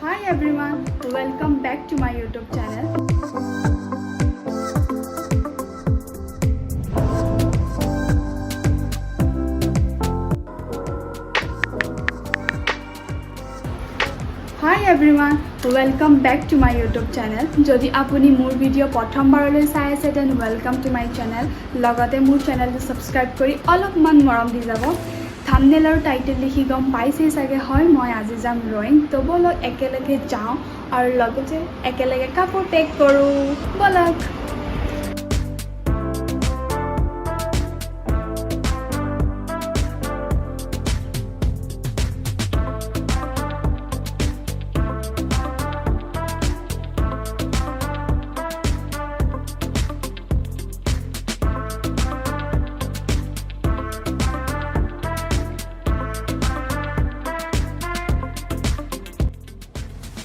Hi everyone, welcome back to my YouTube channel. Hi everyone, welcome back to my YouTube channel. Jodi apuni mur video prothom barole sai ase then welcome to my channel. Logate mur channel to subscribe kori olopman morom di jabo. Thumbnail aru title likhi gom paise sage hoy moi aji jam ROING to bolok ekelege jao aru logote ekelege kapor pack koru bolok.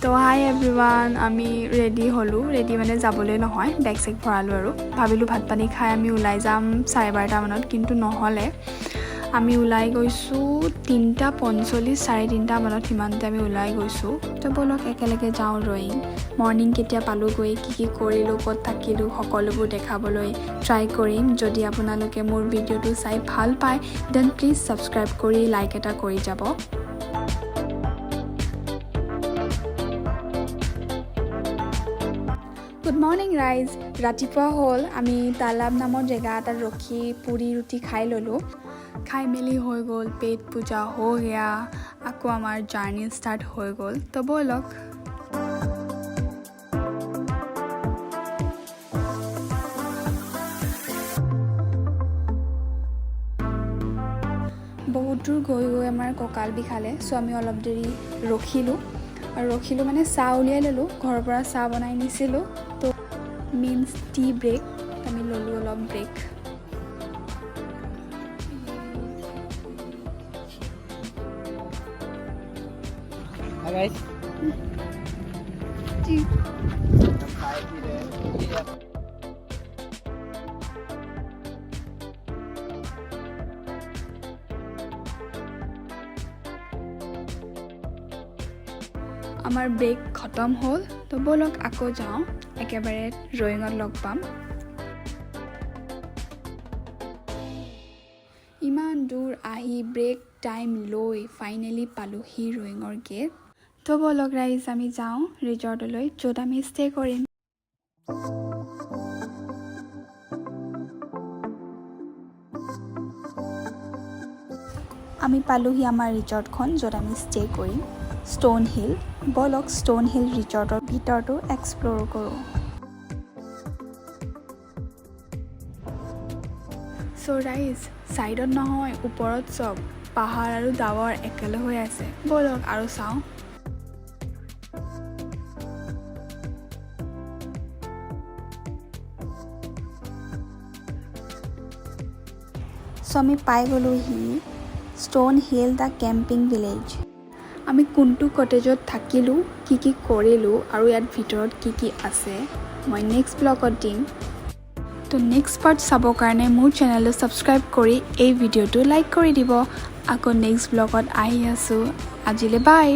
So hi everyone, আমি ready হলো ready মানে যাবলৈ নহয় bag check ভৰালো আৰু ভাবিলো ভাত পানী খাই আমি ওলাই যাম 12:30 মানত কিন্তু নহলে আমি ওলাই গৈছো 3:45 3:30 মানত হিমানতে আমি ওলাই গৈছো তো বলক একেলগে যাও ROING মৰ্নিং কেতিয়া পালো গৈ কি কৰিলো কত থাকিলো সকলোবোৰ দেখাবলৈ ট্ৰাই কৰিম যদি আপোনালোকে মোৰ ভিডিওটো চাই ভাল পায় দেন প্লিজ সাবস্ক্ৰাইব কৰি লাইক এটা কৰি যাব Good morning guys, ৰাতিপুৱা হ'ল আমি তালাব নামৰ জেগা এটা ৰখি পুৰি ৰুটি খাই ললো খাই মেলি হৈ গ'ল পেট পূজা হৈ গয়া আকৌ আমাৰ জাৰ্নি ষ্টাৰ্ট হৈ গ'ল তো বলক বহুত দূৰ গৈ আমাৰ কঁকাল বিষালে সো আমি অলপ দেৰি ৰখিলো মানে চাহ উলিয়াই ললো ঘৰৰ পৰা চাহ বনাই নিছিলো তো means tea break আমি ললো অলপ ব্ৰেক Hi guys जी আমাৰ ব্ৰেক খতম হ'ল তো বলক আকৌ যাও একেবাৰে ROINGত লগ পাম ইমান দূৰ আহি ব্ৰেক টাইম লৈ ফাইনালি পালোহি ROINGৰ গেট তো বলক গাইজ আমি যাও ৰিজৰ্টলৈ য'ত আমি ষ্টে কৰিম আমি পালোহি আমাৰ ৰিজৰ্টখন য'ত আমি ষ্টে কৰিম ষ্টোন হিল বলক ষ্টোন হিল ৰিজৰ্টৰ ভিতৰটো এক্সপ্লোৰ কৰোঁ সো ৰাইজ সাইডত নহয় ওপৰত সব পাহাৰ আৰু ডাৱৰ একেলগে হৈ আছে বলক আৰু চাওঁ সো আমি পাই গ'লোহি stone hill the camping village আমি কোনটো কটেজত থাকিলো কি কৰিলো আৰু ইয়াত ভিতৰত কি আছে মই নেক্সট ব্লগত দিম তো নেক্সট পাৰ্ট চাবৰ কাৰণে মোৰ চেনেলটো সাবস্ক্ৰাইব কৰি এই ভিডিওটো লাইক কৰি দিব আকৌ নেক্সট ব্লগত আহি আছো আজিলে বাই